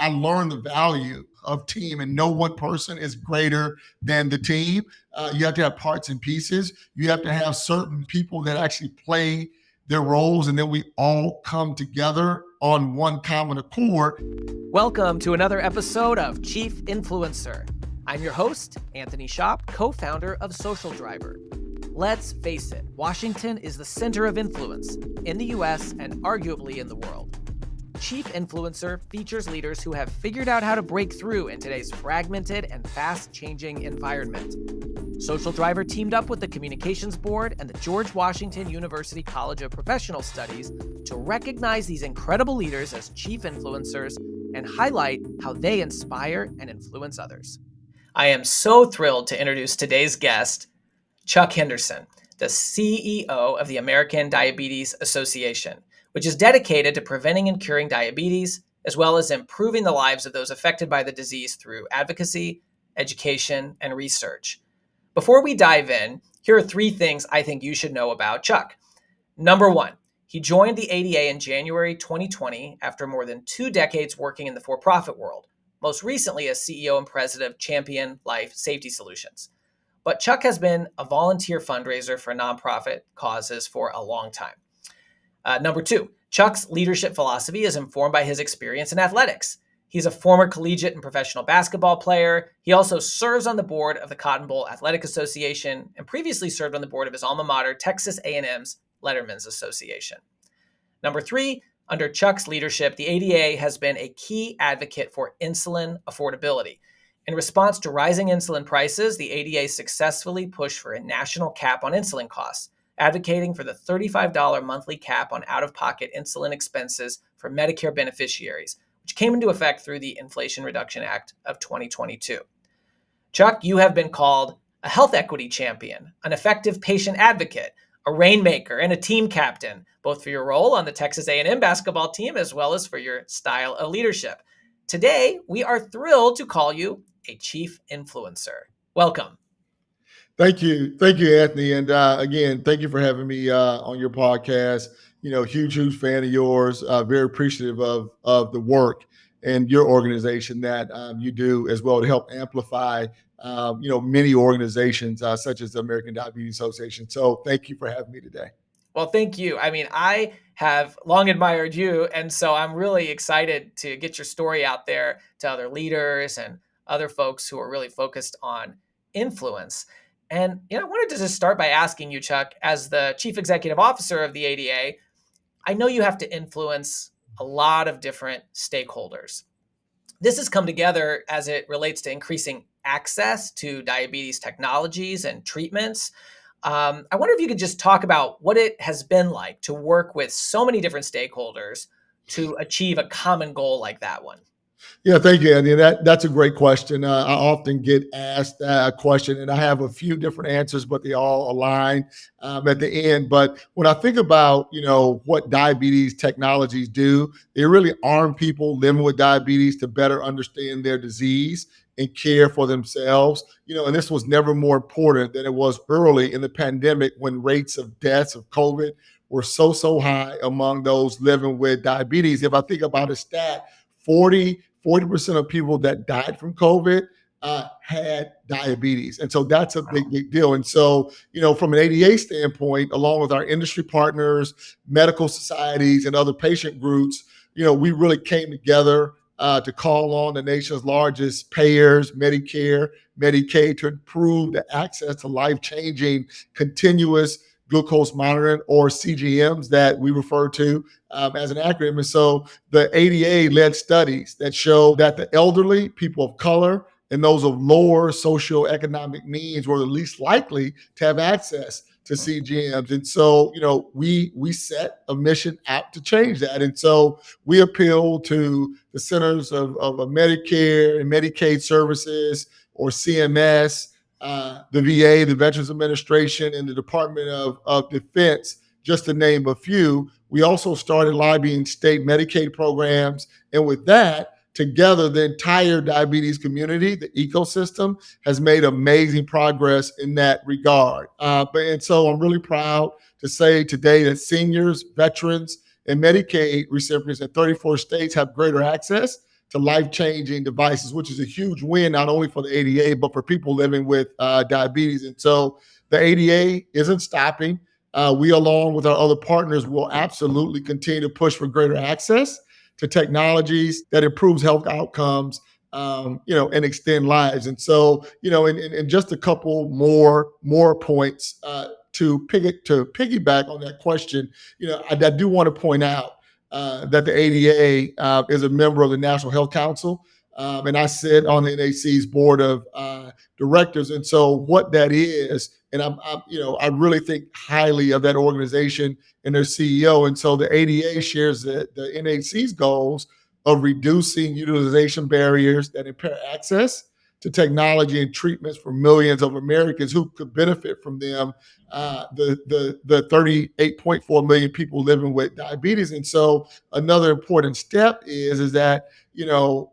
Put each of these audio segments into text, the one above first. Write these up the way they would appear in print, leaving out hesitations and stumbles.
I learned the value of team, and no one person is greater than the team. You have to have parts and pieces. You have to have certain people that actually play their roles, and then we all come together on one common accord. Welcome to another episode of Chief Influencer. I'm your host, Anthony Shop, co-founder of Social Driver. Let's face it, Washington is the center of influence in the US and arguably in the world. Chief Influencer features leaders who have figured out how to break through in today's fragmented and fast-changing environment. Social Driver teamed up with the Communications Board and the George Washington University College of Professional Studies to recognize these incredible leaders as chief influencers and highlight how they inspire and influence others. I am so thrilled to introduce today's guest, Chuck Henderson, the CEO of the American Diabetes Association, which is dedicated to preventing and curing diabetes, as well as improving the lives of those affected by the disease through advocacy, education, and research. Before we dive in, here are 3 things I think you should know about Chuck. Number 1, he joined the ADA in January 2020 after more than 2 decades working in the for-profit world, most recently as CEO and president of Champion Life Safety Solutions. But Chuck has been a volunteer fundraiser for nonprofit causes for a long time. Number 2, Chuck's leadership philosophy is informed by his experience in athletics. He's a former collegiate and professional basketball player. He also serves on the board of the Cotton Bowl Athletic Association and previously served on the board of his alma mater, Texas A&M's Letterman's Association. Number 3, under Chuck's leadership, the ADA has been a key advocate for insulin affordability. In response to rising insulin prices, the ADA successfully pushed for a national cap on insulin costs, advocating for the $35 monthly cap on out-of-pocket insulin expenses for Medicare beneficiaries, which came into effect through the Inflation Reduction Act of 2022. Chuck, you have been called a health equity champion, an effective patient advocate, a rainmaker, and a team captain, both for your role on the Texas A&M basketball team as well as for your style of leadership. Today, we are thrilled to call you a chief influencer. Welcome. Thank you, Anthony. And again, thank you for having me on your podcast. Huge fan of yours. Very appreciative of the work and your organization that you do as well to help amplify, many organizations such as the American Diabetes Association. So thank you for having me today. Well, thank you. I mean, I have long admired you, and so I'm really excited to get your story out there to other leaders and other folks who are really focused on influence. And I wanted to just start by asking you, Chuck, as the chief executive officer of the ADA, I know you have to influence a lot of different stakeholders. This has come together as it relates to increasing access to diabetes technologies and treatments. I wonder if you could just talk about what it has been like to work with so many different stakeholders to achieve a common goal like that one. Yeah, thank you, Andy. That's a great question. I often get asked that question, and I have a few different answers, but they all align at the end. But when I think about, what diabetes technologies do, they really arm people living with diabetes to better understand their disease and care for themselves. And this was never more important than it was early in the pandemic when rates of deaths of COVID were so high among those living with diabetes. If I think about a stat, 40% of people that died from COVID had diabetes. And so that's a big deal. And so, from an ADA standpoint, along with our industry partners, medical societies, and other patient groups, we really came together to call on the nation's largest payers, Medicare, Medicaid, to improve the access to life-changing continuous glucose monitoring, or CGMs that we refer to as an acronym. And so the ADA led studies that show that the elderly, people of color, and those of lower socioeconomic means were the least likely to have access to CGMs. And so, we set a mission out to change that. And so we appeal to the Centers of Medicare and Medicaid Services, or CMS, the VA, the Veterans Administration, and the Department of Defense, just to name a few. We also started lobbying state Medicaid programs. And with that, together, the entire diabetes community, the ecosystem, has made amazing progress in that regard. And so I'm really proud to say today that seniors, veterans, and Medicaid recipients in 34 states have greater access to life-changing devices, which is a huge win, not only for the ADA, but for people living with diabetes. And so the ADA isn't stopping. We, along with our other partners, will absolutely continue to push for greater access to technologies that improves health outcomes, and extend lives. And so, and just a couple more points to piggyback on that question. I do want to point out that the ADA is a member of the National Health Council, and I sit on the NHC's board of directors. And so, what that is, and I really think highly of that organization and their CEO. And so, the ADA shares the NHC's goals of reducing utilization barriers that impair access to technology and treatments for millions of Americans who could benefit from them. The 38.4 million people living with diabetes. And so another important step is that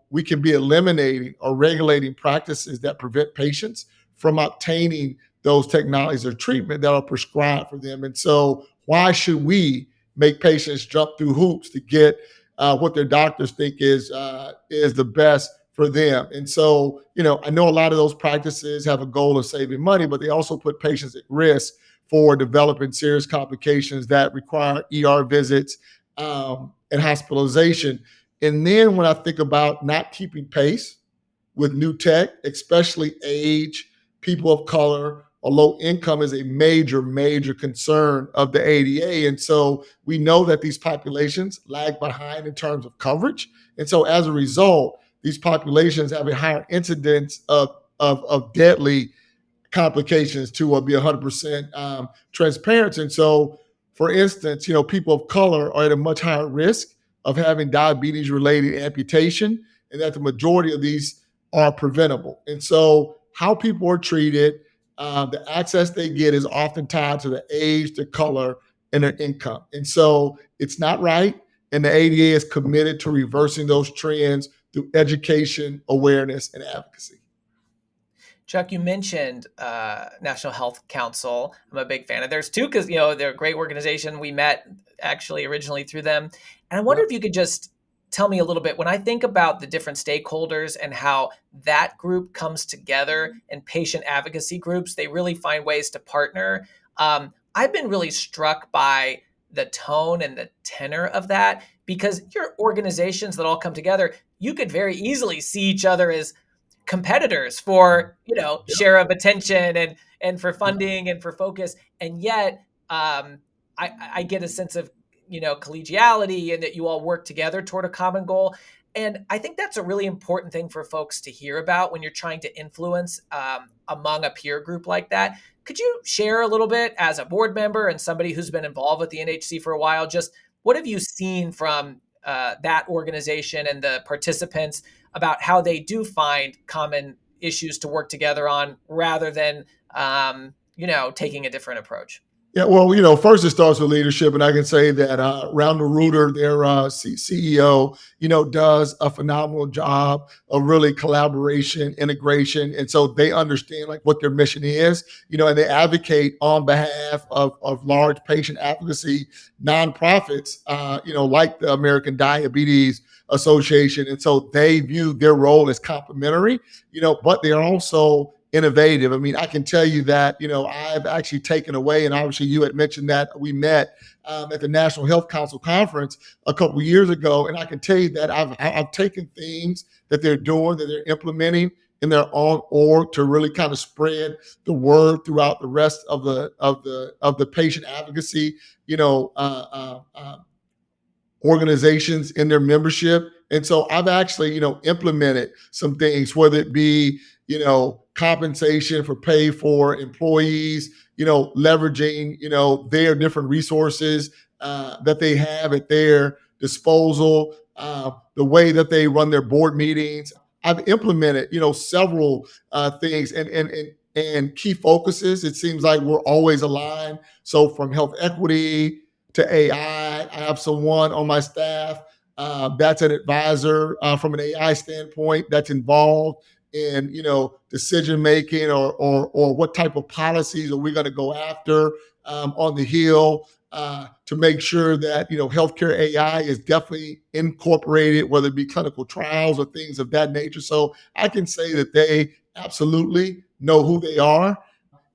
we can be eliminating or regulating practices that prevent patients from obtaining those technologies or treatment that are prescribed for them. And so why should we make patients jump through hoops to get what their doctors think is the best for them? And so, I know a lot of those practices have a goal of saving money, but they also put patients at risk for developing serious complications that require ER visits and hospitalization. And then when I think about not keeping pace with new tech, especially age, people of color, or low income is a major, major concern of the ADA. And so we know that these populations lag behind in terms of coverage. And so as a result, these populations have a higher incidence of deadly complications to be 100% transparent. And so, for instance, people of color are at a much higher risk of having diabetes related amputation, and that the majority of these are preventable. And so, how people are treated, the access they get is often tied to the age, the color, and their income. And so, it's not right. And the ADA is committed to reversing those trends through education, awareness, and advocacy. Chuck, you mentioned National Health Council. I'm a big fan of theirs too, because they're a great organization. We met actually originally through them, and I wonder if you could just tell me a little bit, when I think about the different stakeholders and how that group comes together, and patient advocacy groups, they really find ways to partner. I've been really struck by the tone and the tenor of that, because your organizations that all come together, you could very easily see each other as competitors for share of attention and for funding and for focus, and yet I get a sense of collegiality, and that you all work together toward a common goal. And I think that's a really important thing for folks to hear about when you're trying to influence among a peer group like that. Could you share a little bit, as a board member and somebody who's been involved with the NHC for a while, just what have you seen from that organization and the participants about how they do find common issues to work together on, rather than, taking a different approach? Yeah, well, first it starts with leadership, and I can say that Randall Reuter, their CEO, does a phenomenal job of really collaboration, integration, and so they understand like what their mission is, and they advocate on behalf of large patient advocacy nonprofits, like the American Diabetes Association, and so they view their role as complementary, but they are also innovative. I mean, I can tell you that, I've actually taken away, and obviously you had mentioned that we met at the National Health Council conference a couple of years ago. And I can tell you that I've taken things that they're doing, that they're implementing in their own org to really kind of spread the word throughout the rest of the patient advocacy, organizations in their membership. And so I've actually, implemented some things, whether it be, compensation for pay for employees, leveraging, their different resources that they have at their disposal, the way that they run their board meetings. I've implemented, several things and key focuses. It seems like we're always aligned. So from health equity to AI, I have someone on my staff that's an advisor from an AI standpoint that's involved in decision making or what type of policies are we going to go after on the Hill. to make sure that healthcare AI is definitely incorporated, whether it be clinical trials or things of that nature. So I can say that they absolutely know who they are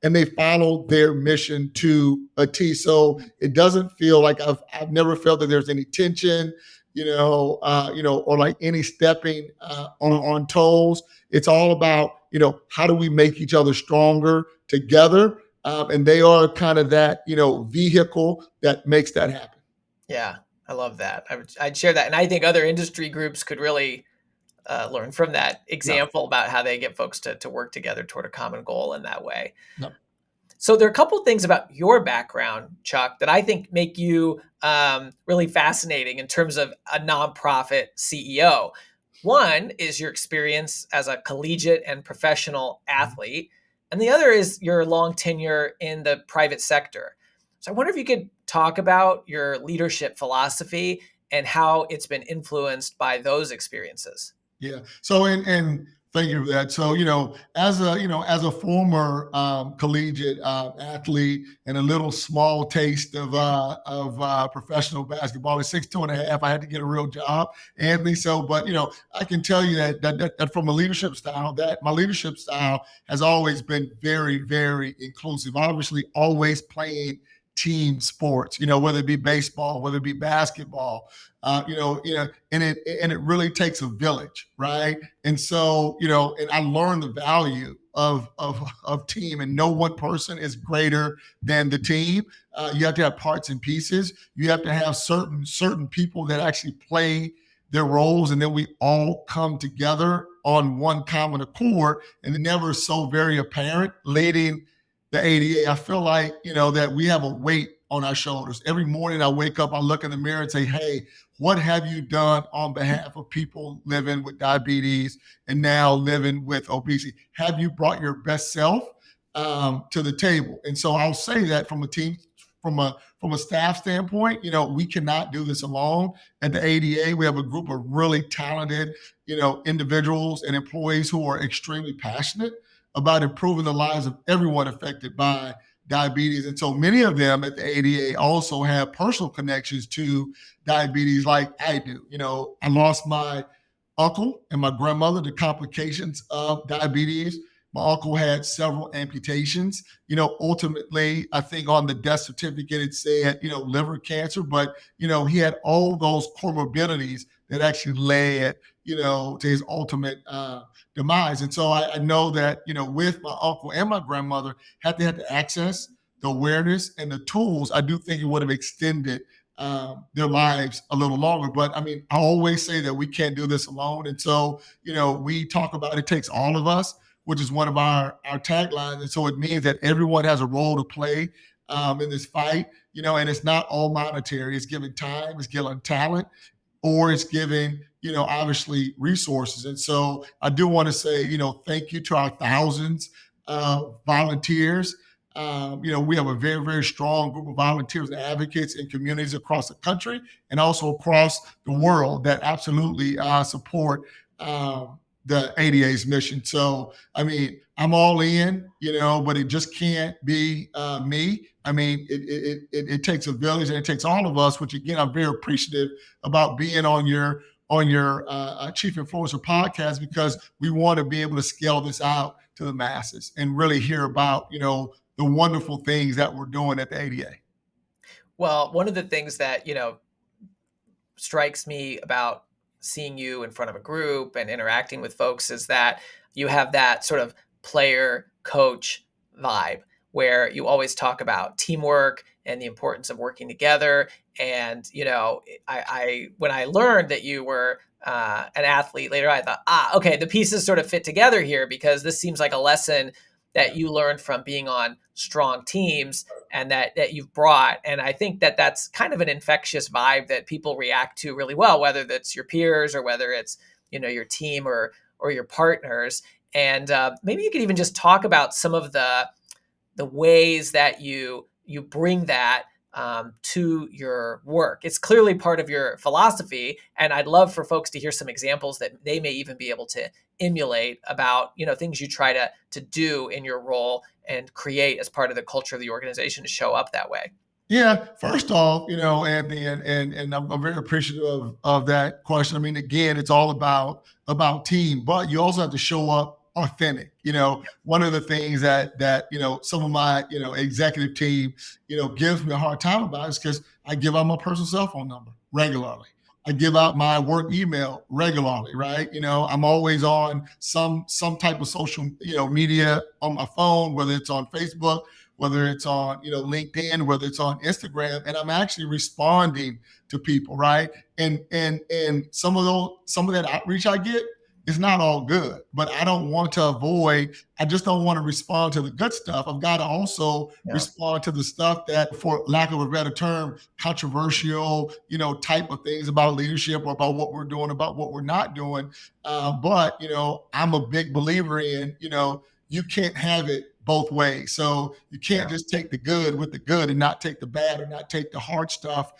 and they follow their mission to a T. So it doesn't feel like I've never felt that there's any tension, or like any stepping on toes. It's all about how do we make each other stronger together, and they are kind of that vehicle that makes that happen. Yeah, I love that. I'd share that, and I think other industry groups could really learn from that No, example about how they get folks to work together toward a common goal in that way. no. So there are a couple of things about your background, Chuck, that I think make you really fascinating in terms of a nonprofit CEO. One is your experience as a collegiate and professional athlete, and the other is your long tenure in the private sector. So I wonder if you could talk about your leadership philosophy and how it's been influenced by those experiences. Yeah. So and thank you for that. So as a former collegiate athlete and a little small taste of professional basketball at 6'2.5", I had to get a real job, Anthony. So, but I can tell you that from a leadership style, that my leadership style has always been very, very inclusive. Obviously, always playing team sports. Whether it be baseball, whether it be basketball, and it really takes a village, right? And so, and I learned the value of team, and no one person is greater than the team. You have to have parts and pieces. You have to have certain people that actually play their roles, and then we all come together on one common accord, and it never so very apparent leading the ADA. I feel like that we have a weight on our shoulders. Every morning I wake up, I look in the mirror and say, hey, what have you done on behalf of people living with diabetes and now living with obesity? Have you brought your best self to the table? And so I'll say that from a team, from a staff standpoint, we cannot do this alone. At the ADA, we have a group of really talented, individuals and employees who are extremely passionate about improving the lives of everyone affected by diabetes. And so many of them at the ADA also have personal connections to diabetes like I do. I lost my uncle and my grandmother to complications of diabetes. My uncle had several amputations. Ultimately, I think on the death certificate it said, liver cancer, but he had all those comorbidities that actually led, to his ultimate demise. And so I know that, with my uncle and my grandmother, had they had the access, the awareness, and the tools, I do think it would have extended their lives a little longer. But I mean, I always say that we can't do this alone. And so, we talk about it takes all of us, which is one of our taglines. And so it means that everyone has a role to play in this fight, and it's not all monetary. It's giving time, it's giving talent, or it's giving, obviously resources. And so I do want to say, thank you to our thousands of volunteers. We have a very, very strong group of volunteers and advocates in communities across the country and also across the world that absolutely support the ADA's mission. So, I mean, I'm all in, but it just can't be me. I mean, it takes a village and it takes all of us, which again, I'm very appreciative about being on your Chief Influencer podcast, because we want to be able to scale this out to the masses and really hear about, the wonderful things that we're doing at the ADA. Well, one of the things that, strikes me about seeing you in front of a group and interacting with folks is that you have that sort of player coach vibe where you always talk about teamwork and the importance of working together. And, I when I learned that you were an athlete later, I thought, okay, the pieces sort of fit together here because this seems like a lesson that you learned from being on strong teams and that you've brought. And I think that that's kind of an infectious vibe that people react to really well, whether that's your peers or whether it's, your team or your partners. And maybe you could even just talk about some of the ways that you bring that to your work. It's clearly part of your philosophy, and I'd love for folks to hear some examples that they may even be able to emulate about things you try to do in your role and create as part of the culture of the organization to show up that way. Yeah, first off, Anthony, and I'm very appreciative of that question. I mean, again, it's all about team, but you also have to show up authentic. One of the things that some of my executive team gives me a hard time about is because I give out my personal cell phone number regularly. I give out my work email regularly, right? I'm always on some type of social media on my phone, whether it's on Facebook, whether it's on LinkedIn, whether it's on Instagram, and I'm actually responding to people, right? And some of that outreach I get is not all good, but I don't want to avoid. I just don't want to respond to the good stuff. I've got to also Yeah. respond to the stuff that, for lack of a better term, controversial, type of things about leadership or about what we're doing, about what we're not doing. But I'm a big believer in you can't have it both ways. So you can't Yeah. just take the good with the good and not take the bad, or not take the hard stuff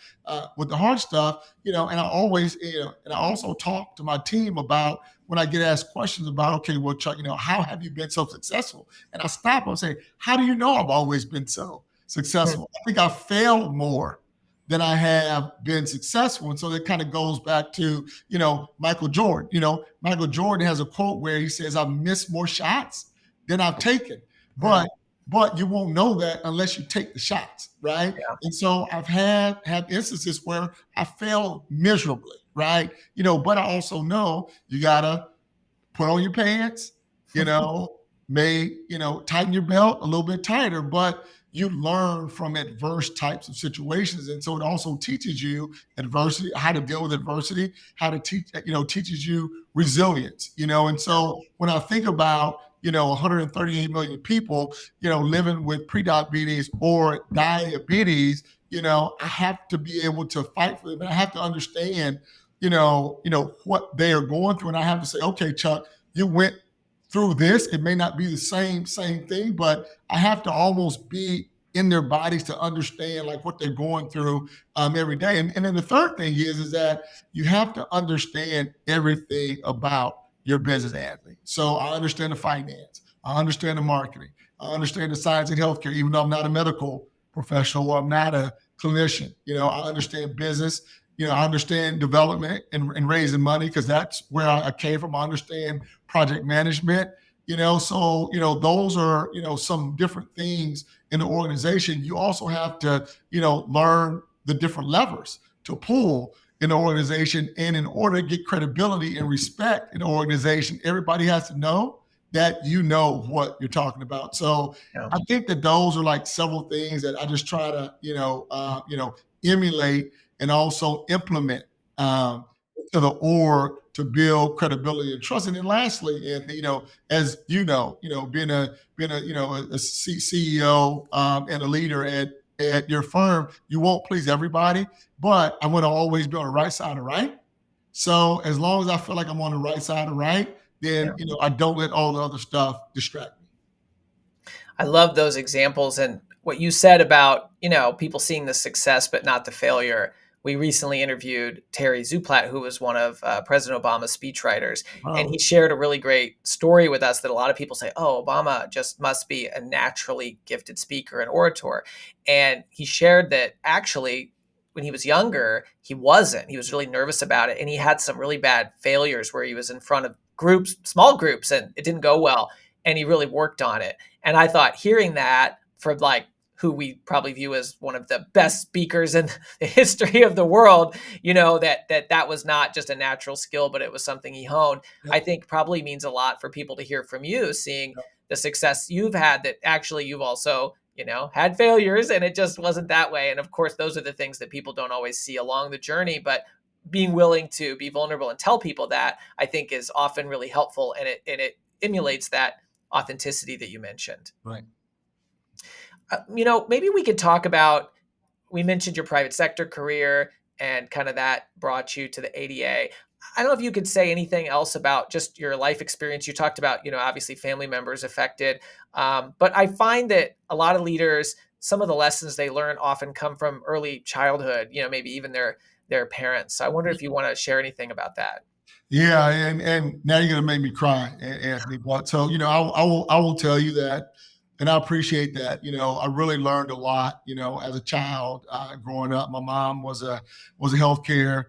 with the hard stuff. And I always, and I also talk to my team about when I get asked questions about, okay, well, Chuck, how have you been so successful? And I stop and say, how do you know I've always been so Hmm. successful? I think I've failed more than I have been successful. And so that kind of goes back to, Michael Jordan. Michael Jordan has a quote where he says, I've missed more shots than I've taken. Hmm. But but you won't know that unless you take the shots, right? Yeah. And so I've had instances where I failed miserably, right? But I also know you gotta put on your pants, you know, tighten your belt a little bit tighter, but you learn from adverse types of situations. And so it also teaches you adversity, how to deal with adversity, how to teaches you resilience, and so when I think about, 138 million people, living with pre-diabetes or diabetes, I have to be able to fight for them. And I have to understand, what they are going through. And I have to say, okay, Chuck, you went through this. It may not be the same thing, but I have to almost be in their bodies to understand like what they're going through every day. And then the third thing is that you have to understand everything about your business, Anthony. So I understand the finance, I understand the marketing, I understand the science and healthcare, even though I'm not a medical professional or I'm not a clinician. I understand business. I understand development and raising money because that's where I came from. I understand project management. So those are some different things in the organization. You also have to learn the different levers to pull in the organization, and in order to get credibility and respect in the organization, everybody has to know that you know what you're talking about. So Yeah. I think that those are like several things that I just try to emulate and also implement to the org to build credibility and trust. And then lastly, and as being a CEO and a leader at your firm, you won't please everybody, but I'm going to always be on the right side of right. So as long as I feel like I'm on the right side of right, then Yeah. I don't let all the other stuff distract me. I love those examples and what you said about, people seeing the success but not the failure. We recently interviewed Terry Zuplat, who was one of President Obama's speechwriters, and he Wow. shared a really great story with us that a lot of people say, "Oh, Obama just must be a naturally gifted speaker and orator." And he shared that actually when he was younger, he wasn't. He was really nervous about it, and he had some really bad failures where he was in front of groups, small groups, and it didn't go well, and he really worked on it. And I thought hearing that from like who we probably view as one of the best speakers in the history of the world, that was not just a natural skill, but it was something he honed, I Yep. think probably means a lot for people to hear from you, seeing Yep. the success you've had, that actually you've also, had failures and it just wasn't that way. And of course, those are the things that people don't always see along the journey, but being willing to be vulnerable and tell people that, I think, is often really helpful, and it emulates that authenticity that you mentioned. Right. Maybe we could talk about, we mentioned your private sector career and kind of that brought you to the ADA. I don't know if you could say anything else about just your life experience. You talked about, obviously family members affected. But I find that a lot of leaders, some of the lessons they learn often come from early childhood, maybe even their parents. So I wonder if you want to share anything about that. Yeah, and now you're gonna make me cry, Anthony. But so I will tell you that. And I appreciate that. I really learned a lot. As a child, growing up, my mom was a healthcare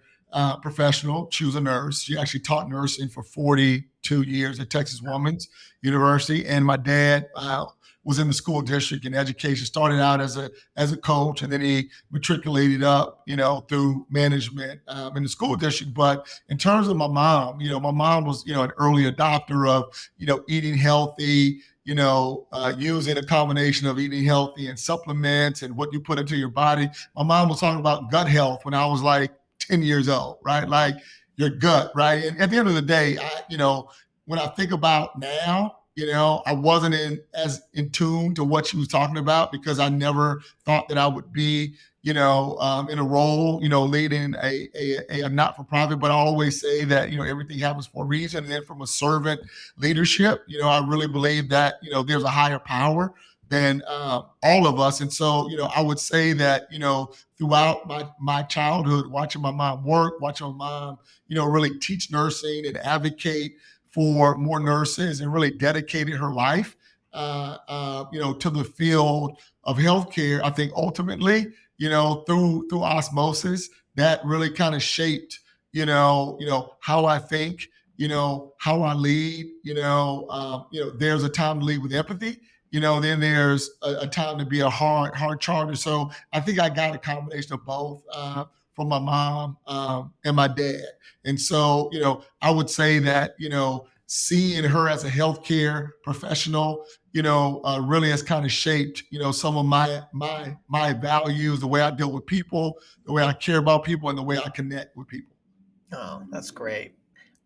professional. She was a nurse. She actually taught nursing for 42 years at Texas Woman's University. And my dad was in the school district in education. Started out as a coach, and then he matriculated up, through management in the school district. But in terms of my mom was, an early adopter of, eating healthy, using a combination of eating healthy and supplements and what you put into your body. My mom was talking about gut health when I was like 10 years old, right? Like your gut, right? And at the end of the day, when I think about now, I wasn't as in tune to what she was talking about because I never thought that I would be, in a role, leading a not-for-profit. But I always say that, everything happens for a reason. And then from a servant leadership, I really believe that, there's a higher power than all of us. And so, I would say that, throughout my childhood, watching my mom work, watching my mom, really teach nursing and advocate for more nurses and really dedicated her life, to the field of healthcare. I think ultimately, through osmosis, that really kind of shaped, how I think, how I lead. There's a time to lead with empathy. Then there's a time to be a hard charger. So I think I got a combination of both from my mom and my dad. And so, I would say that, seeing her as a healthcare professional, really has kind of shaped, some of my values, the way I deal with people, the way I care about people, and the way I connect with people. Oh, that's great.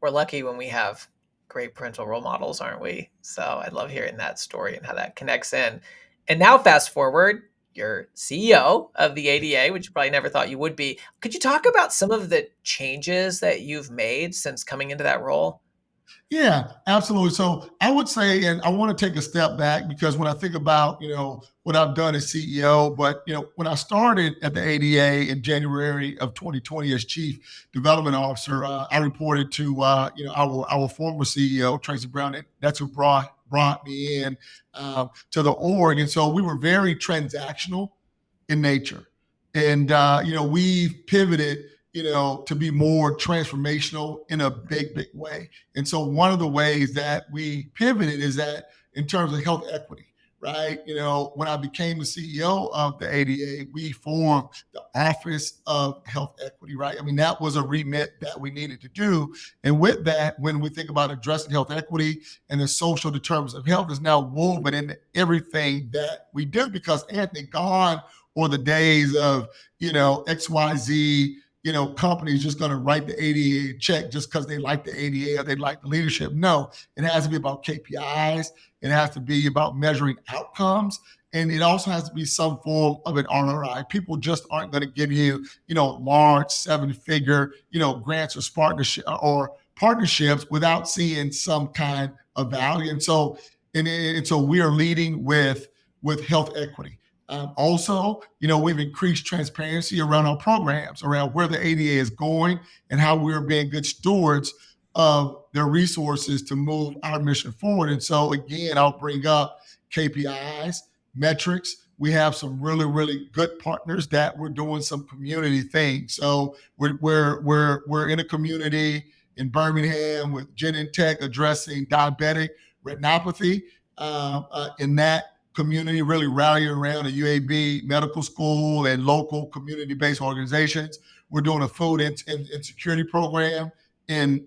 We're lucky when we have great parental role models, aren't we? So I love hearing that story and how that connects in. And now fast forward, you're CEO of the ADA, which you probably never thought you would be. Could you talk about some of the changes that you've made since coming into that role? Yeah, absolutely. So I would say, and I want to take a step back because when I think about, what I've done as CEO, but, when I started at the ADA in January of 2020 as Chief Development Officer, I reported to, our former CEO, Tracy Brown. That's who brought me in to the org. And so we were very transactional in nature. And, we've pivoted, to be more transformational in a big way. And so one of the ways that we pivoted is that in terms of health equity, right? When I became the CEO of the ADA, we formed the Office of Health Equity, right? I mean, that was a remit that we needed to do. And with that, when we think about addressing health equity and the social determinants of health is now woven into everything that we do because Anthony, gone or the days of, XYZ, companies just going to write the ADA check just because they like the ADA or they like the leadership. No, it has to be about KPIs. It has to be about measuring outcomes. And it also has to be some form of an ROI. People just aren't going to give you, large 7-figure, grants or partnerships without seeing some kind of value. And so we are leading with health equity. Also, we've increased transparency around our programs, around where the ADA is going and how we're being good stewards of their resources to move our mission forward. And so, again, I'll bring up KPIs, metrics. We have some really, really good partners that we're doing some community things. So we're in a community in Birmingham with Genentech addressing diabetic retinopathy. In that community, really rallying around a UAB medical school and local community-based organizations. We're doing a food insecurity program in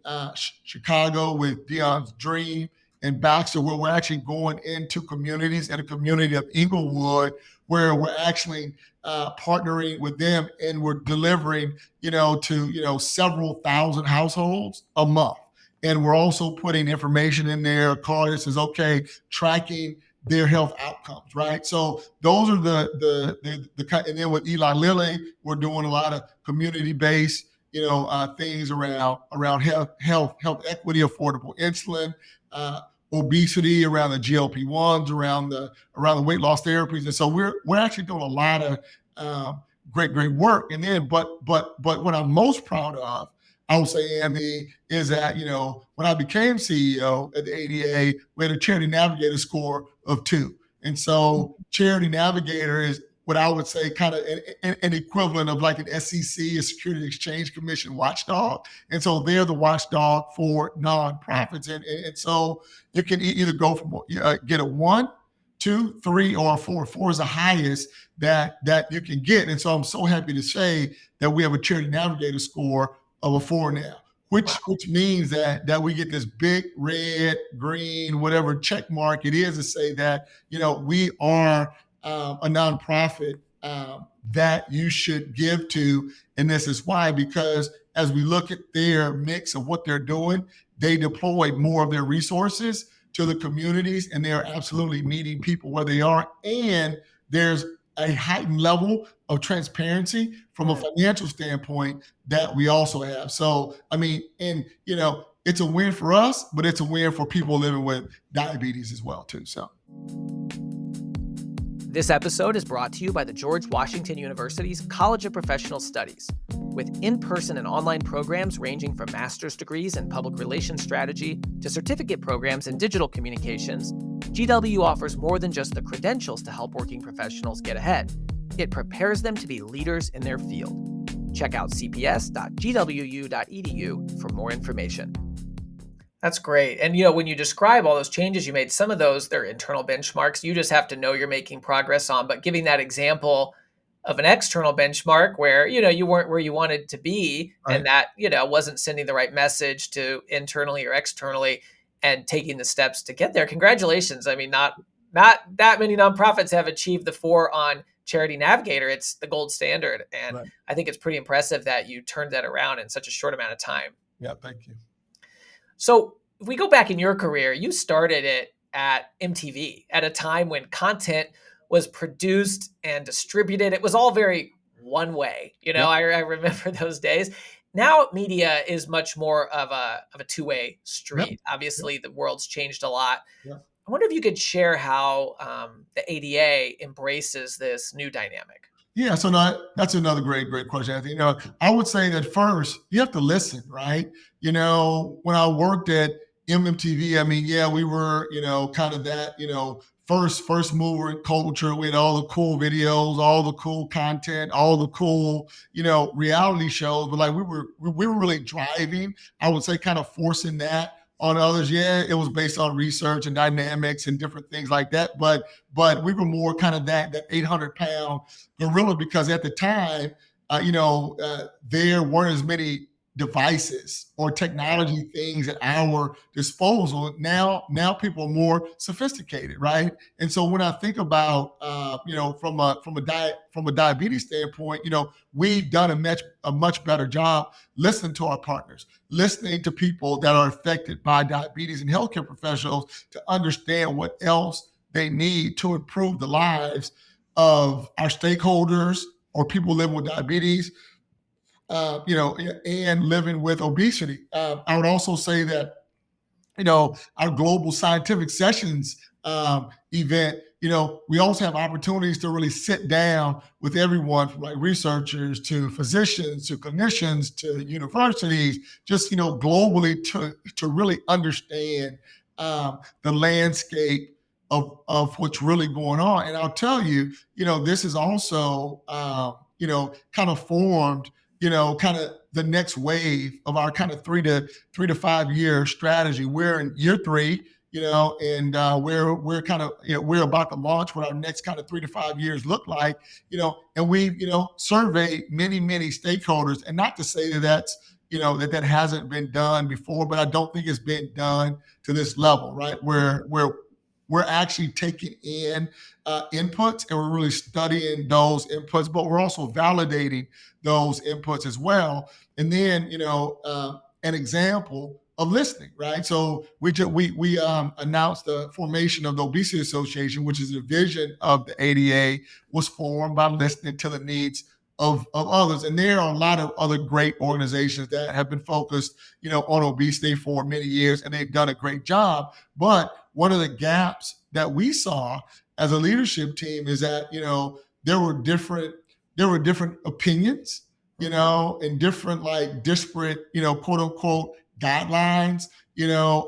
Chicago with Dion's Dream and Baxter, where we're actually going into communities in a community of Inglewood, where we're actually partnering with them and we're delivering, to several thousand households a month. And we're also putting information in there, a card that says, okay, tracking their health outcomes, right? So those are the and then with Eli Lilly, we're doing a lot of community-based, things around health equity, affordable insulin, obesity, around the GLP-1s, around the weight loss therapies. And so we're actually doing a lot of great work. And then, but what I'm most proud of, I would say, Anthony, is that, when I became CEO at the ADA, we had a Charity Navigator score of 2. And so Charity Navigator is what I would say kind of an equivalent of like an SEC, a Security Exchange Commission watchdog. And so they're the watchdog for nonprofits. And so you can either go from get a 1, 2, 3, or a 4. 4 is the highest that you can get. And so I'm so happy to say that we have a Charity Navigator score of a 4 now, which means that we get this big red, green, whatever check mark it is to say that we are a nonprofit that you should give to. And this is why, because as we look at their mix of what they're doing, they deploy more of their resources to the communities, and they are absolutely meeting people where they are. And there's a heightened level of transparency from a financial standpoint that we also have. So, I mean, and it's a win for us, but it's a win for people living with diabetes as well, too. So. This episode is brought to you by the George Washington University's College of Professional Studies. With in-person and online programs ranging from master's degrees in public relations strategy to certificate programs in digital communications, GW offers more than just the credentials to help working professionals get ahead. It prepares them to be leaders in their field. Check out cps.gwu.edu for more information. That's great. And, when you describe all those changes you made, some of those, they're internal benchmarks. You just have to know you're making progress on. But giving that example of an external benchmark where, you weren't where you wanted to be, right, and that, wasn't sending the right message to internally or externally, and taking the steps to get there. Congratulations. I mean, not that many nonprofits have achieved the 4 on Charity Navigator. It's the gold standard. And right, I think it's pretty impressive that you turned that around in such a short amount of time. Yeah, thank you. So if we go back in your career, you started it at MTV at a time when content was produced and distributed. It was all very one way. Yep. I remember those days. Now media is much more of a two-way street. Yep. Obviously, yep, the world's changed a lot. Yep. I wonder if you could share how the ADA embraces this new dynamic. Yeah, so that's another great question, Anthony. I would say that first, you have to listen, right? When I worked at MMTV, I mean, yeah, we were, kind of that, first mover in culture. We had all the cool videos, all the cool content, all the cool, reality shows. But like we were really driving, I would say, kind of forcing that on others. Yeah, it was based on research and dynamics and different things like that. But we were more kind of that 800-pound gorilla, because at the time, there weren't as many devices or technology things at our disposal. Now people are more sophisticated, right? And so when I think about from a diabetes standpoint, we've done a much better job listening to our partners, listening to people that are affected by diabetes and healthcare professionals to understand what else they need to improve the lives of our stakeholders or people living with diabetes, and living with obesity. I would also say that, our global scientific sessions event, we also have opportunities to really sit down with everyone, from like researchers to physicians to clinicians to universities, just, globally to really understand the landscape of what's really going on. And I'll tell you, this is also, kind of formed, kind of the next wave of our kind of 3 to 5 year strategy. We're in year 3, and we're kind of, we're about to launch what our next kind of 3 to 5 years look like, and we've, surveyed many stakeholders. And not to say that that's, that hasn't been done before, but I don't think it's been done to this level, right? Where we're actually taking in inputs, and we're really studying those inputs, but we're also validating those inputs as well. And then, an example of listening, right? So we announced the formation of the Obesity Association, which is a division of the ADA, was formed by listening to the needs of others. And there are a lot of other great organizations that have been focused, on obesity for many years, and they've done a great job. But one of the gaps that we saw as a leadership team is that, there were different opinions, and different, like, disparate, quote unquote guidelines,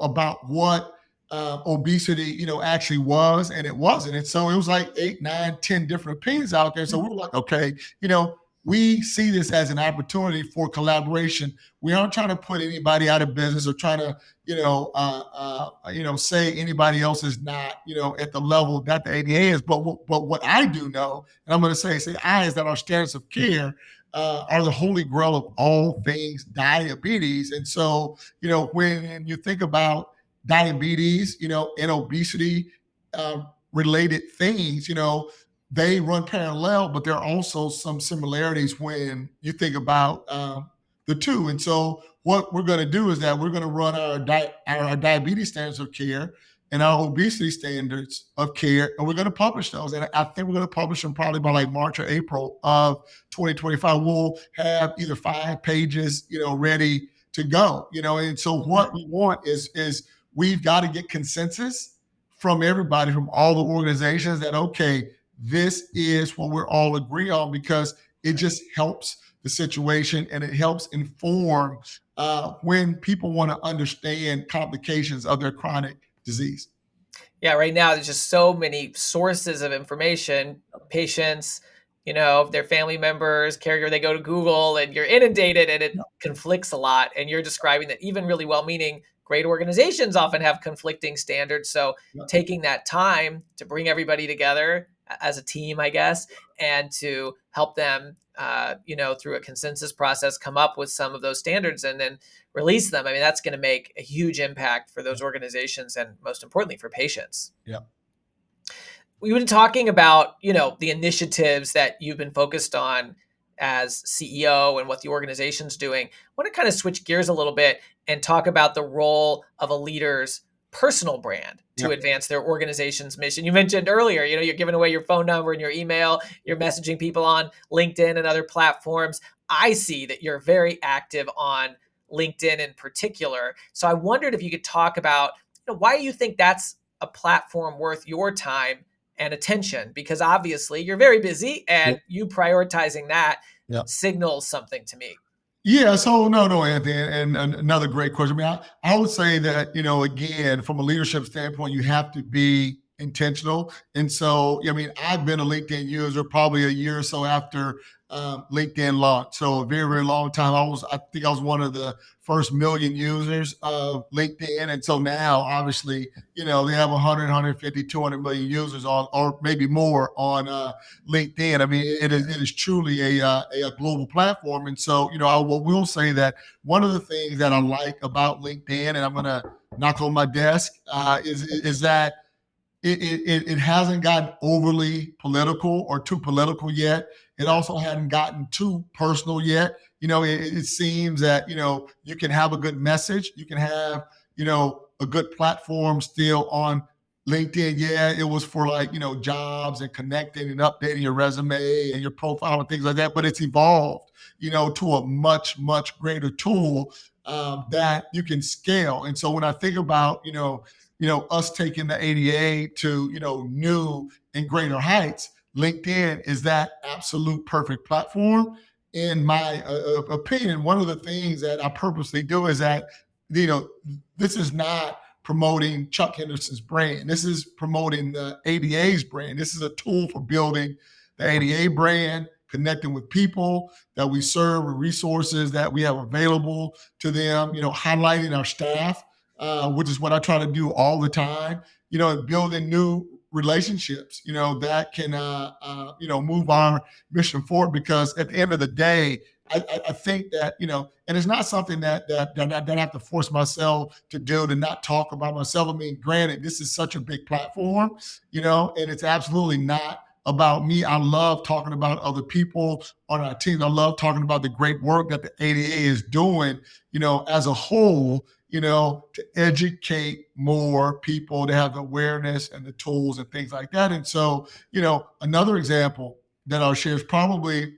about what obesity, actually was and it wasn't. And so it was like 8, 9, 10 different opinions out there. So we were like, okay, we see this as an opportunity for collaboration. We aren't trying to put anybody out of business or trying to, say anybody else is not, at the level that the ADA is. But what I do know, and I'm going to say I, is that our standards of care are the holy grail of all things diabetes. And so, when you think about diabetes, and obesity related things, they run parallel, but there are also some similarities when you think about the two. And so, what we're going to do is that we're going to run our diabetes standards of care and our obesity standards of care, and we're going to publish those. And I think we're going to publish them probably by like March or April of 2025. We'll have either 5 pages, ready to go. And so what we want is we've got to get consensus from everybody, from all the organizations, that okay, this is what we're all agree on, because it just helps the situation and it helps inform when people want to understand complications of their chronic disease. Yeah, right now there's just so many sources of information. Patients, their family members, caregiver, they go to Google and you're inundated and it conflicts a lot. And you're describing that even really well-meaning great organizations often have conflicting standards. So taking that time to bring everybody together as a team, I guess, and to help them, through a consensus process, come up with some of those standards and then release them. I mean, that's going to make a huge impact for those organizations and most importantly for patients. Yeah. We've been talking about, the initiatives that you've been focused on as CEO and what the organization's doing. I want to kind of switch gears a little bit and talk about the role of a leader's personal brand to advance their organization's mission. You mentioned earlier, you're giving away your phone number and your email, you're messaging people on LinkedIn and other platforms. I see that you're very active on LinkedIn in particular. So I wondered if you could talk about why you think that's a platform worth your time and attention, because obviously you're very busy and you prioritizing that signals something to me. Yeah, so no, Anthony, and another great question. I mean, I would say that, again, from a leadership standpoint, you have to be intentional. And so, I mean, I've been a LinkedIn user probably a year or so after LinkedIn launched. So a very, very long time. I think I was one of the first million users of LinkedIn. And so now, obviously, they have 100, 150, 200 million users on, or maybe more on LinkedIn. I mean, it is truly a global platform. And so, I will say that one of the things that I like about LinkedIn, and I'm going to knock on my desk, is that it hasn't gotten overly political or too political yet. It also hadn't gotten too personal yet. It seems that, you can have a good message. You can have, a good platform still on LinkedIn. Yeah, it was for like, jobs and connecting and updating your resume and your profile and things like that. But it's evolved, to a much, much greater tool that you can scale. And so when I think about, us taking the ADA to, new and greater heights, LinkedIn is that absolute perfect platform. In my opinion, one of the things that I purposely do is that, this is not promoting Chuck Henderson's brand. This is promoting the ADA's brand. This is a tool for building the ADA brand, connecting with people that we serve, with resources that we have available to them, highlighting our staff, which is what I try to do all the time, and building new relationships, that can, move our mission forward. Because at the end of the day, I think that, and it's not something that I have to force myself to do, to not talk about myself. I mean, granted, this is such a big platform, and it's absolutely not about me. I love talking about other people on our team. I love talking about the great work that the ADA is doing, as a whole, to educate more people, to have the awareness and the tools and things like that. And so, another example that I'll share is probably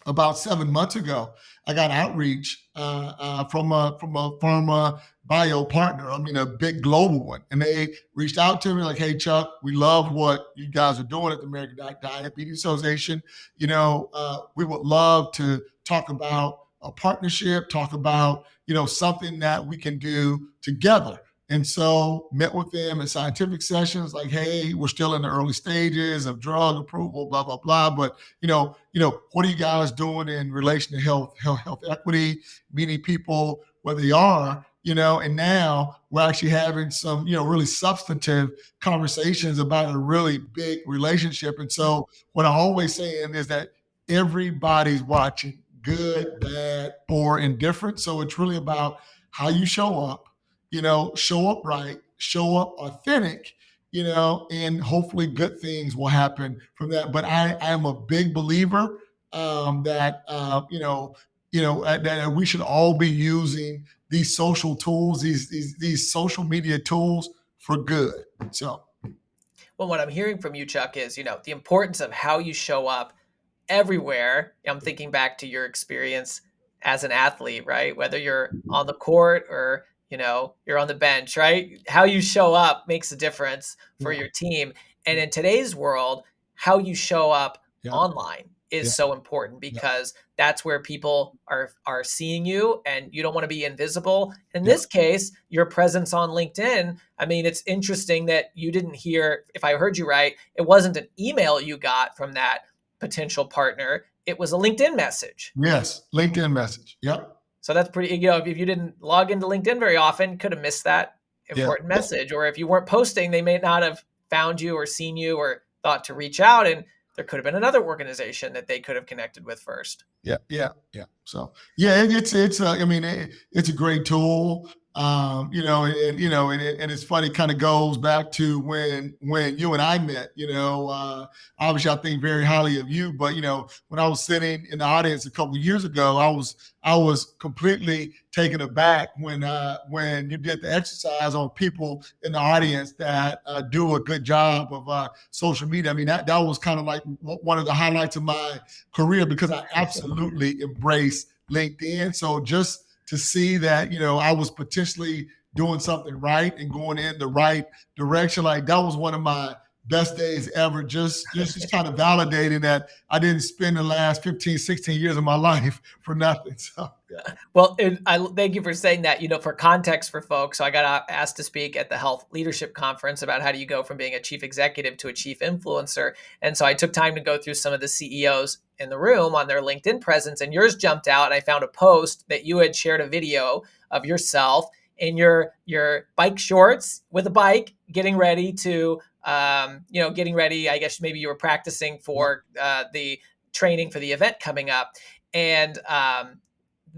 about 7 months ago, I got outreach from a pharma bio partner. I mean, a big global one, and they reached out to me like, "Hey, Chuck, we love what you guys are doing at the American Diabetes Association. We would love to talk about a partnership, talk about something that we can do together." And so met with them in scientific sessions, like, hey, we're still in the early stages of drug approval, blah, blah, blah. But what are you guys doing in relation to health equity, meeting people where they are, and now we're actually having some, really substantive conversations about a really big relationship. And so what I always say is that everybody's watching, good, bad, or indifferent. So it's really about how you show up, show up right, show up authentic, and hopefully good things will happen from that. But I am a big believer that, that we should all be using these social tools, these social media tools for good. So, Well, what I'm hearing from you, Chuck, is, the importance of how you show up everywhere. I'm thinking back to your experience as an athlete, right? Whether you're on the court or, you're on the bench, right? How you show up makes a difference for yeah, your team. And in today's world, how you show up yeah, online is yeah, so important yeah, because that's where people are seeing you and you don't want to be invisible. In yeah, this case, your presence on LinkedIn. I mean, it's interesting that you didn't hear, if I heard you right, it wasn't an email you got from that potential partner. It was a LinkedIn message. yes, LinkedIn message. Yep. So that's pretty, if you didn't log into LinkedIn very often, could have missed that Yeah. important message. Or if you weren't posting, they may not have found you or seen you or thought to reach out. And there could have been another organization that they could have connected with first. Yeah, yeah, yeah. So yeah, it's I mean, it's a great tool. And it's funny. Kind of goes back to when you and I met. Obviously, I think very highly of you. But when I was sitting in the audience a couple of years ago, I was completely taken aback when you did the exercise on people in the audience that do a good job of social media. I mean, that was kind of like one of the highlights of my career because I absolutely embrace LinkedIn. So just to see that, I was potentially doing something right and going in the right direction, like that was one of my best days ever. Just kind of validating that I didn't spend the last 15, 16 years of my life for nothing. So yeah. Well, I thank you for saying that. For context for folks, so I got asked to speak at the Health Leadership Conference about how do you go from being a chief executive to a chief influencer. And so I took time to go through some of the CEOs in the room on their LinkedIn presence, and yours jumped out. And I found a post that you had shared a video of yourself in your bike shorts with a bike, getting ready to, getting ready. I guess maybe you were practicing for the training for the event coming up, and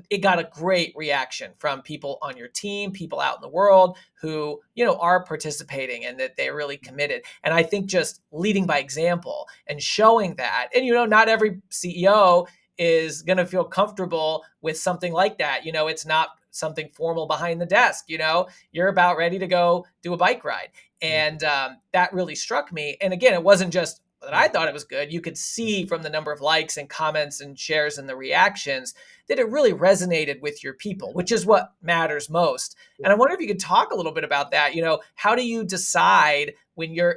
it got a great reaction from people on your team, people out in the world who, are participating and that they're really committed. And I think just leading by example and showing that, and, not every CEO is going to feel comfortable with something like that. It's not something formal behind the desk. You're about ready to go do a bike ride. And that really struck me. And again, it wasn't just that I thought it was good. You could see from the number of likes and comments and shares and the reactions that it really resonated with your people, which is what matters most. And I wonder if you could talk a little bit about that. How do you decide when your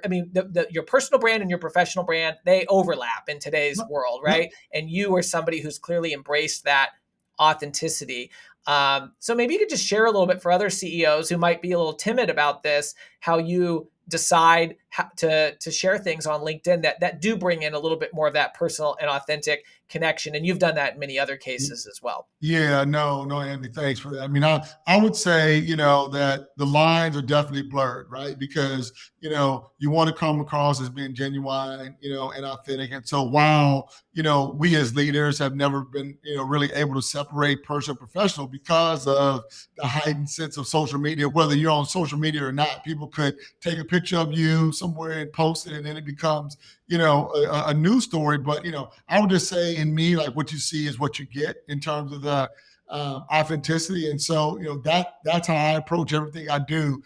personal brand and your professional brand, they overlap in today's world, right? And you are somebody who's clearly embraced that authenticity. So maybe you could just share a little bit for other CEOs who might be a little timid about this, how you decide how to share things on LinkedIn that do bring in a little bit more of that personal and authentic connection. And you've done that in many other cases as well. Yeah, no, Andy, thanks for that. I mean, I would say, that the lines are definitely blurred, right? Because, you want to come across as being genuine, and authentic. And so while, we as leaders have never been, really able to separate personal and professional because of the heightened sense of social media, whether you're on social media or not, people could take a picture of you somewhere and post it, and then it becomes, a news story. But, I would just say in me, like what you see is what you get in terms of the authenticity. And so, that's how I approach everything I do,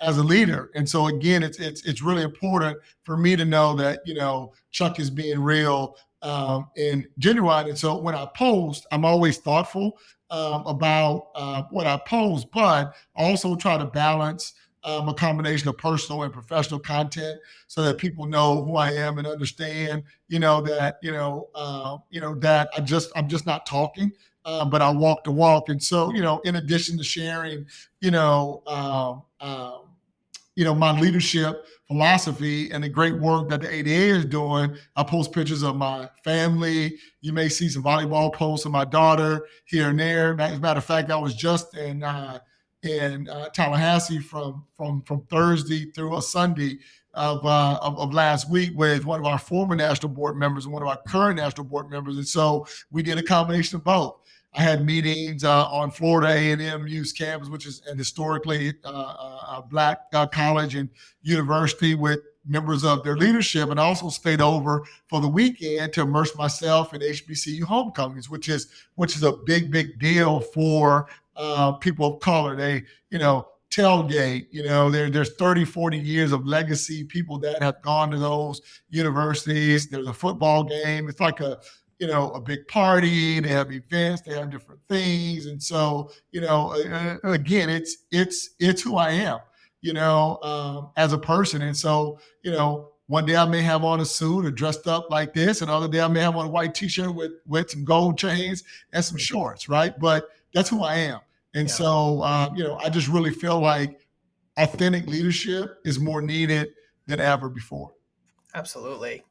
as a leader. And so again, it's really important for me to know that, Chuck is being real and genuine. And so when I post, I'm always thoughtful about what I post, but I also try to balance a combination of personal and professional content so that people know who I am and understand, that, that I'm just not talking. but I walk the walk. And so, in addition to sharing, you know, my leadership philosophy and the great work that the ADA is doing. I post pictures of my family. You may see some volleyball posts of my daughter here and there. As a matter of fact, I was just in Tallahassee from Thursday through a Sunday of last week with one of our former national board members and one of our current national board members. And so we did a combination of both. I had meetings on Florida A&M Youth Campus, which is an historically a Black college and university, with members of their leadership, and also stayed over for the weekend to immerse myself in HBCU homecomings, which is a big deal for people of color. They, tailgate, there's 30, 40 years of legacy, people that have gone to those universities. There's a football game. It's like a big party. They have events. They have different things, and so again, it's who I am, as a person. And so one day I may have on a suit or dressed up like this, and other day I may have on a white T-shirt with some gold chains and some shorts, right? But that's who I am, and so I just really feel like authentic leadership is more needed than ever before. Absolutely.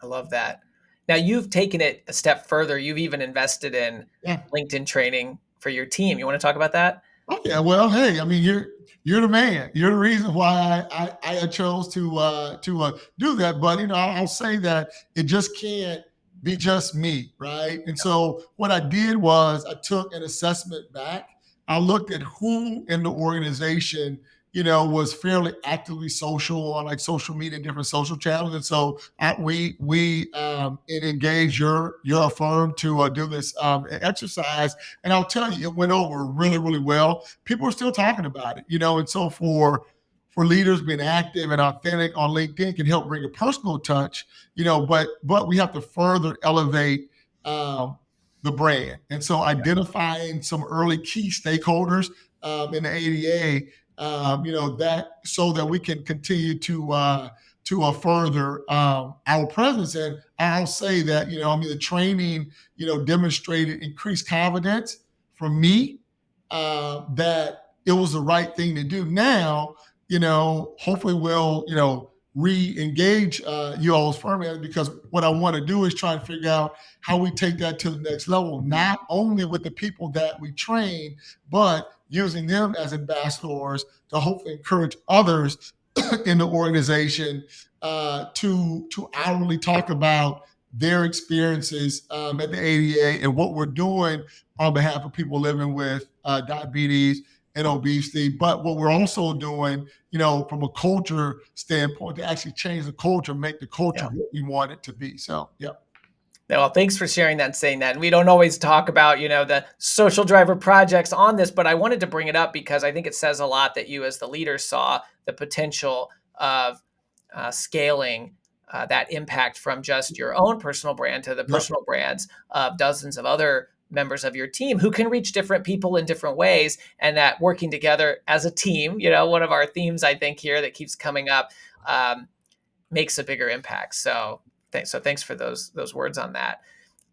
I love that. Now, you've taken it a step further. You've even invested in LinkedIn training for your team. You want to talk about that? Oh yeah. Well, hey, I mean, you're the man. You're the reason why I chose to do that. But I'll say that it just can't be just me, right? And so what I did was I took an assessment back. I looked at who in the organization was fairly actively social on like social media and different social channels. And so we engaged your firm to do this exercise. And I'll tell you, it went over really well. People are still talking about it, and so for leaders, being active and authentic on LinkedIn can help bring a personal touch, but we have to further elevate the brand. And so identifying some early key stakeholders in the ADA, that so that we can continue to further our presence. And I'll say that, the training, demonstrated increased confidence for me that it was the right thing to do. Now, hopefully we'll, re-engage you all's firm, because what I want to do is try and figure out how we take that to the next level, not only with the people that we train, but using them as ambassadors to hopefully encourage others in the organization to hourly talk about their experiences at the ADA and what we're doing on behalf of people living with diabetes and obesity, but what we're also doing, from a culture standpoint, to actually change the culture, make the culture what we want it to be. So, yeah. Well, thanks for sharing that and saying that. And we don't always talk about, the social driver projects on this, but I wanted to bring it up because I think it says a lot that you as the leader saw the potential of scaling that impact from just your own personal brand to the personal brands of dozens of other members of your team who can reach different people in different ways, and that working together as a team, one of our themes, I think, here that keeps coming up, makes a bigger impact. So thanks for those words on that.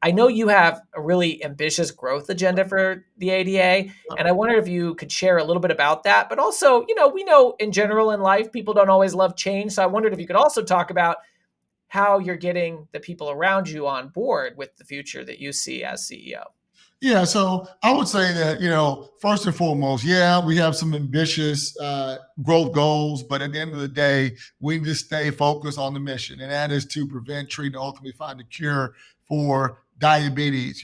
I know you have a really ambitious growth agenda for the ADA, and I wonder if you could share a little bit about that. But also, we know in general in life, people don't always love change. So I wondered if you could also talk about how you're getting the people around you on board with the future that you see as CEO. Yeah, so I would say that, first and foremost, we have some ambitious growth goals, but at the end of the day, we just stay focused on the mission, and that is to prevent, treat, and ultimately find a cure for diabetes.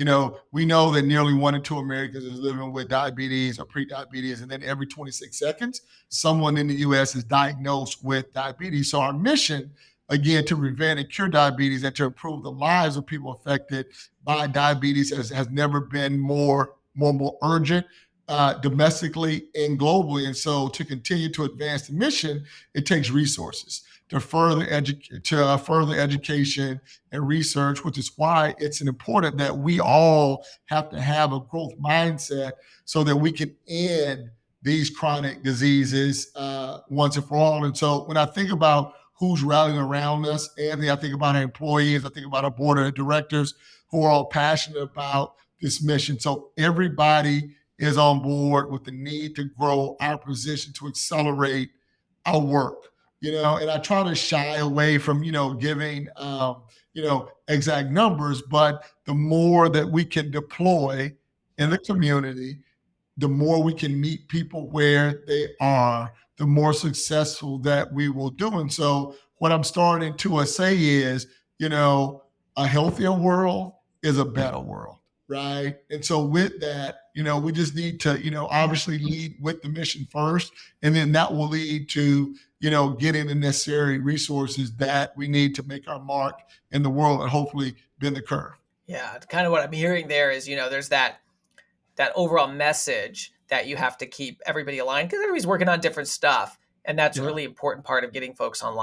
We know that nearly 1 in 2 Americans is living with diabetes or pre-diabetes, and then every 26 seconds, someone in the U.S. is diagnosed with diabetes. So our mission, again, to prevent and cure diabetes and to improve the lives of people affected by diabetes has never been more urgent domestically and globally. And so to continue to advance the mission, it takes resources to further education and research, which is why it's important that we all have to have a growth mindset so that we can end these chronic diseases once and for all. And so when I think about who's rallying around us, Anthony, I think about our employees, I think about our board of directors who are all passionate about this mission. So everybody is on board with the need to grow our position to accelerate our work. And I try to shy away from giving exact numbers, but the more that we can deploy in the community, the more we can meet people where they are, the more successful that we will do. And so, what I'm starting to say is, a healthier world is a better world, right? And so, with that, we just need to, obviously lead with the mission first, and then that will lead to, getting the necessary resources that we need to make our mark in the world and hopefully bend the curve. Yeah, kind of what I'm hearing there is, there's that overall message that you have to keep everybody aligned because everybody's working on different stuff. And that's a Yeah. really important part of getting folks on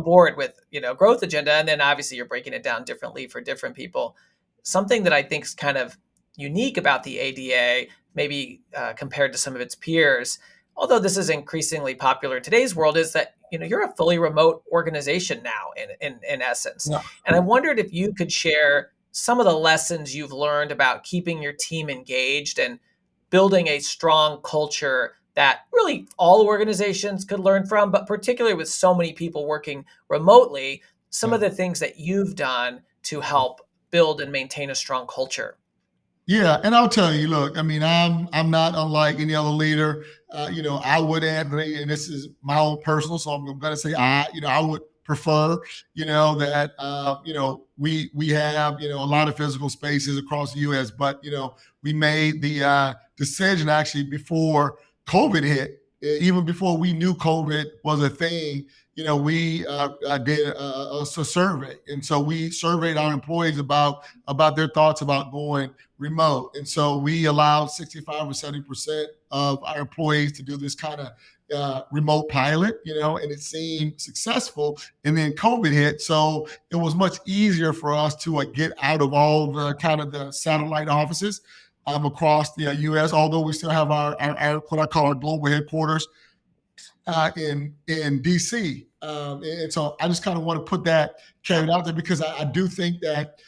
board with, growth agenda. And then obviously you're breaking it down differently for different people. Something that I think is kind of unique about the ADA, maybe compared to some of its peers, although this is increasingly popular in today's world, is that, you're a fully remote organization now in essence. Yeah. And I wondered if you could share some of the lessons you've learned about keeping your team engaged and building a strong culture that really all organizations could learn from, but particularly with so many people working remotely, some Yeah. of the things that you've done to help build and maintain a strong culture. Yeah, and I'll tell you, look, I mean, I'm not unlike any other leader. I would, Anthony, and this is my own personal, so I'm going to say I would prefer, that we have a lot of physical spaces across the U.S., but we made the decision actually before COVID hit, even before we knew COVID was a thing. We did a survey, and so we surveyed our employees about their thoughts about going remote. And so we allowed 65 or 70% of our employees to do this kind of remote pilot, and it seemed successful. And then COVID hit. So it was much easier for us to get out of all the kind of the satellite offices across the US, although we still have our what I call our global headquarters in DC. And so I just kind of want to put that caveat out there because I do think that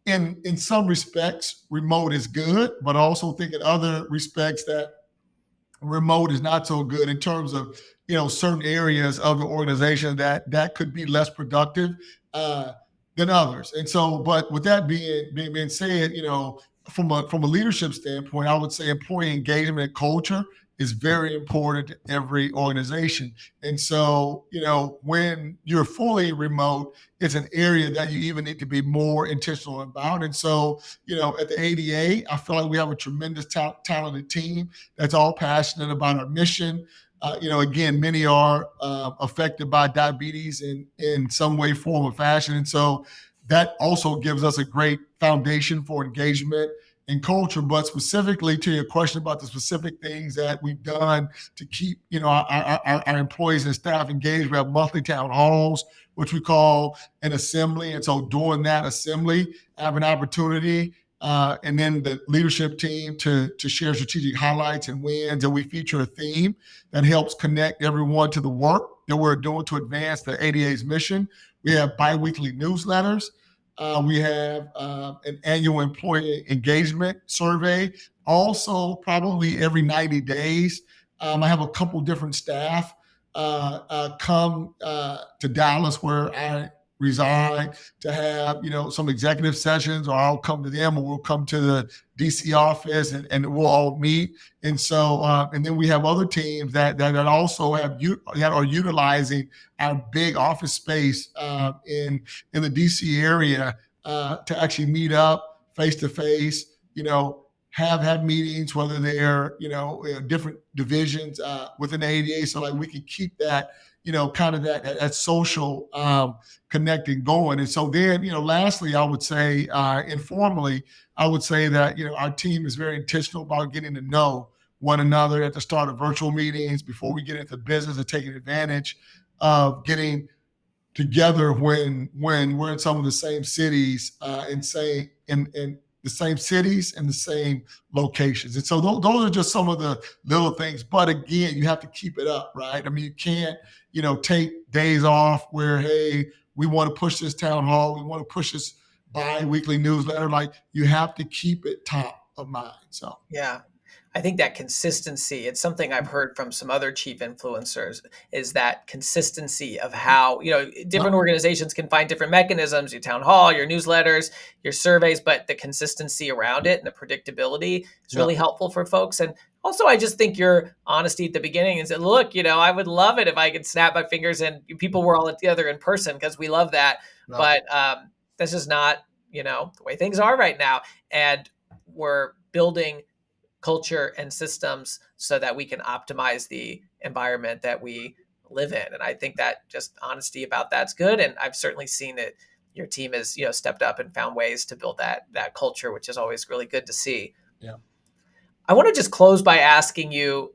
in some respects, remote is good, but I also think in other respects that remote is not so good in terms of certain areas of the organization that could be less productive than others. And so, but with that being said, from a leadership standpoint, I would say employee engagement and culture is very important to every organization. And so, when you're fully remote, it's an area that you even need to be more intentional about. And so, at the ADA, I feel like we have a tremendous talented team that's all passionate about our mission. Again, many are affected by diabetes in some way, form, or fashion. And so that also gives us a great foundation for engagement and culture. But specifically to your question about the specific things that we've done to keep, our employees and staff engaged, we have monthly town halls, which we call an assembly. And so during that assembly, I have an opportunity and then the leadership team to share strategic highlights and wins. And we feature a theme that helps connect everyone to the work that we're doing to advance the ADA's mission. We have biweekly newsletters. We have an annual employee engagement survey. Also, probably every 90 days, I have a couple different staff come to Dallas where I reside to have some executive sessions, or I'll come to them, or we'll come to the DC office and we'll all meet. And so and then we have other teams that also that are utilizing our big office space in the DC area to actually meet up face to face, have meetings, whether they're different divisions within the ADA, so like we can keep that kind of that social connecting going. And so then lastly, I would say informally, I would say that our team is very intentional about getting to know one another at the start of virtual meetings before we get into business and taking advantage of getting together when we're in some of the same cities and say in the same cities and the same locations. And so those are just some of the little things. But again, you have to keep it up, right? I mean, you can't, take days off where, hey, we want to push this town hall, we want to push this bi-weekly newsletter. Like, you have to keep it top of mind. So Yeah. I think that consistency, it's something I've heard from some other chief influencers, is that consistency of how, yeah, different organizations can find different mechanisms, your town hall, your newsletters, your surveys, but the consistency around it and the predictability is yeah, really helpful for folks. And also, I just think your honesty at the beginning and said, look, I would love it if I could snap my fingers and people were all together in person because we love that. yeah, But that's just not, the way things are right now. And we're building culture and systems so that we can optimize the environment that we live in. And I think that just honesty about that's good. And I've certainly seen that your team has, stepped up and found ways to build that culture, which is always really good to see. yeah. I want to just close by asking you,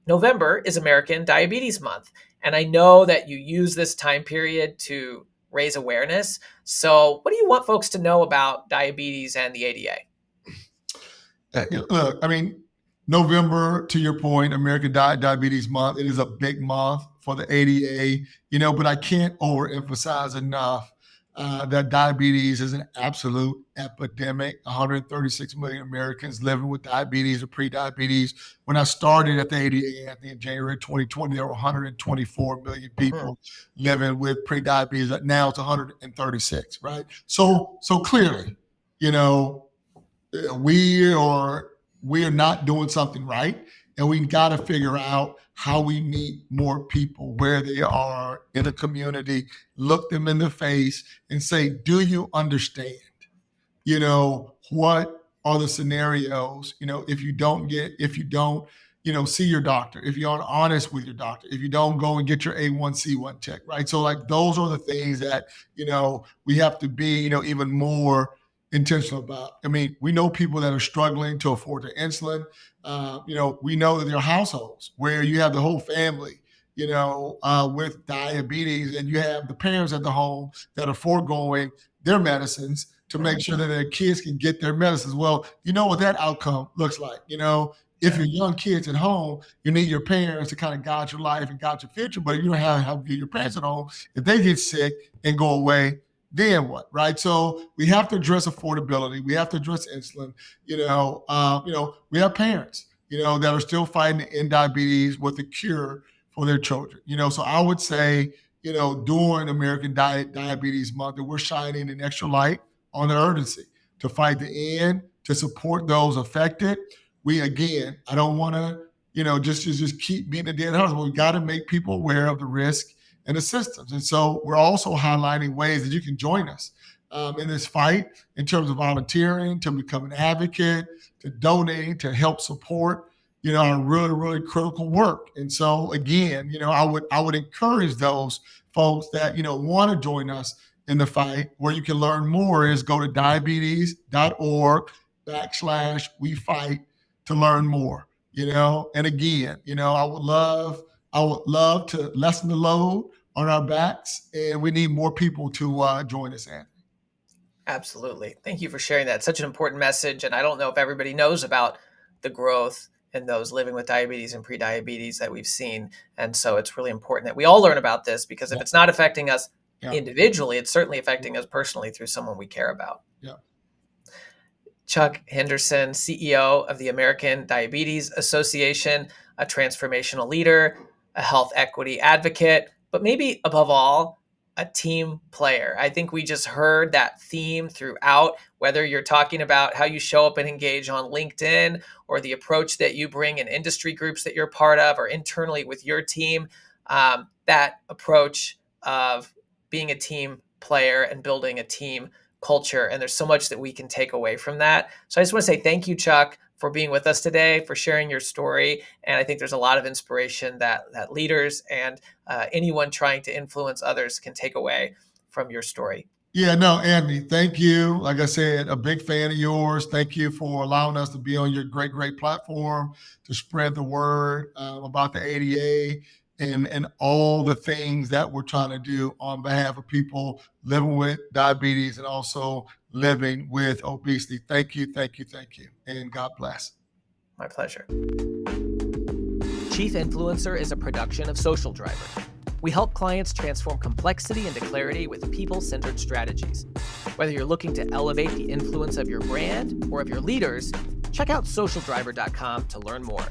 November is American Diabetes Month. And I know that you use this time period to raise awareness. So what do you want folks to know about diabetes and the ADA? Look, I mean, November, to your point, American Diabetes Month, it is a big month for the ADA, but I can't overemphasize enough that diabetes is an absolute epidemic. 136 million Americans living with diabetes or pre-diabetes. When I started at the ADA, Anthony, in January 2020, there were 124 million people living with pre-diabetes. Now it's 136, right? So clearly, you know, we are not doing something right, and we got to figure out how we meet more people where they are in the community, look them in the face and say, do you understand, what are the scenarios, if you don't, see your doctor, if you aren't honest with your doctor, if you don't go and get your A1C1 check, right? So, like, those are the things that, we have to be, even more intentional about. I mean, we know people that are struggling to afford their insulin. We know that there are households where you have the whole family, with diabetes, and you have the parents at the home that are foregoing their medicines to make sure that their kids can get their medicines. Well, you know what that outcome looks like. If you're young kids at home, you need your parents to kind of guide your life and guide your future. But if you don't have your parents at home, if they get sick and go away, then what, right? So we have to address affordability. We have to address insulin. We have parents, that are still fighting in diabetes with a cure for their children. So I would say, during American Diabetes Month, that we're shining an extra light on the urgency to fight the end, to support those affected. I don't want to, just keep beating a dead horse. We got to make people aware of the risk and the systems. And so we're also highlighting ways that you can join us in this fight in terms of volunteering, to become an advocate, to donating, to help support, our really, really critical work. And so again, I would encourage those folks that, want to join us in the fight. Where you can learn more is go to diabetes.org/we fight to learn more. And again, I would love to lessen the load on our backs, and we need more people to join us, Anthony. Absolutely. Thank you for sharing that. Such an important message. And I don't know if everybody knows about the growth in those living with diabetes and prediabetes that we've seen. And so it's really important that we all learn about this, because if Yeah, it's not affecting us yeah, individually, it's certainly affecting us personally through someone we care about. yeah. Chuck Henderson, CEO of the American Diabetes Association, a transformational leader, a health equity advocate, but maybe above all, a team player. I think we just heard that theme throughout, whether you're talking about how you show up and engage on LinkedIn, or the approach that you bring in industry groups that you're part of, or internally with your team. That approach of being a team player and building a team culture. And there's so much that we can take away from that. So I just want to say thank you, Chuck, for being with us today, for sharing your story. And I think there's a lot of inspiration that leaders and anyone trying to influence others can take away from your story. Yeah, no, Anthony, thank you. Like I said, a big fan of yours. Thank you for allowing us to be on your great, great platform to spread the word about the ADA and all the things that we're trying to do on behalf of people living with diabetes and also living with obesity. Thank you, thank you, thank you. And God bless. My pleasure. Chief Influencer is a production of Social Driver. We help clients transform complexity into clarity with people-centered strategies. Whether you're looking to elevate the influence of your brand or of your leaders, check out socialdriver.com to learn more.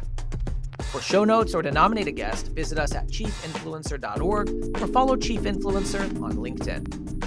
For show notes or to nominate a guest, visit us at chiefinfluencer.org or follow Chief Influencer on LinkedIn.